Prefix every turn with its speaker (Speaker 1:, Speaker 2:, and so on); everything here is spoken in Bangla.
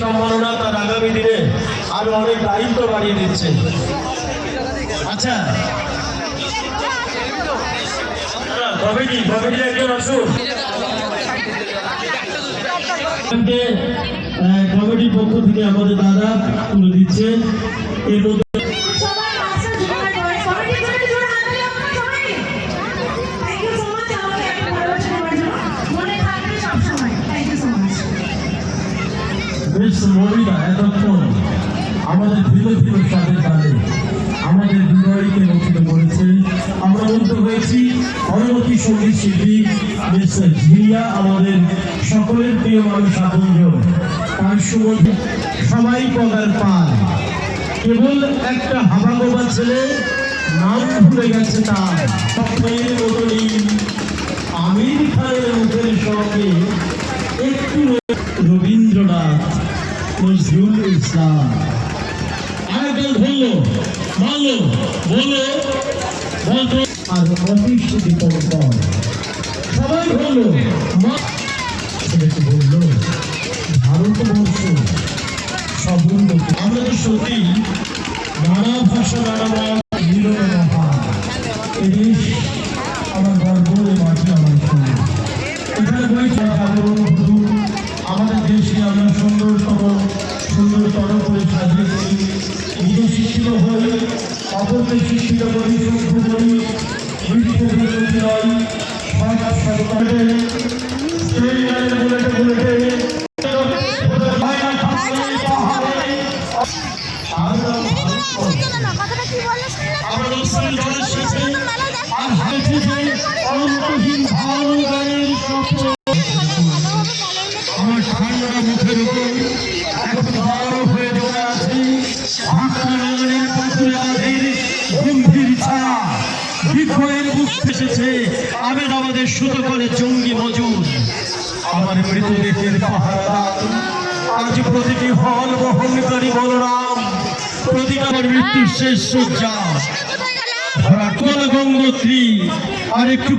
Speaker 1: সম্মাননা তার আগামী দিনে আরো অনেক দায়িত্ব বাড়িয়ে দিচ্ছে। আচ্ছা কমিটি একজন আসুন, কমিটির পক্ষ থেকে আমাদের দাদা তুলে দিচ্ছে। এর মধ্যে মহিলা এতক্ষণ আমাদের ধীরে ধীরে সাথে তালে আমাদের হৃদয়কে নথিত করেছে। আমরা মুগ্ধ হয়েছি পরবর্তী সঙ্গীত শিল্পী মিস্টার ঝিয়া, আমাদের সকলের প্রিয় মানুষ আপনজন, তার সুমধুর সবাই পদার পায়। কেবল একটা হাবাগোবা ছেলে নাম ভুলে গেছে তার, স্বপ্নের মতনই আমির খানের মুখের সঙ্গে একটু রবীন্দ্রনাথ, নজরুল ইসলাম। আরেকজন বললো মানলো বললো বলতো আর অফিস দীপঙ্কর সবাই বললো ছেলেকে বললো ভারতবর্ষ সব উন্নত। আমরা তো সত্যি নানা ভাষা নানা মিলনে মহান এদেশ আমার গর্ব, এ মাটি আমার সঙ্গে। এখানে বইটা আমাদের দেশকে আমরা সুন্দরতর করে সাজিয়ে করি, নিজে শিক্ষিত হই, অপরকে শিক্ষিত করি, সভ্য করি, আমার ঠান্ডা মুখের উপর হয়ে জমে আছে গম্ভীর ছায়া, বিক্ষয়ের বুক এসেছে আবেদ আমাদের সুতো করে জঙ্গি মজুর। আমার মৃতদেহের পাহারাদার আজ প্রতিটি হল বহনকারী বলরাম, প্রতিটা মৃত্যুর শেষ শয্যা গঙ্গোত্রী আর একটু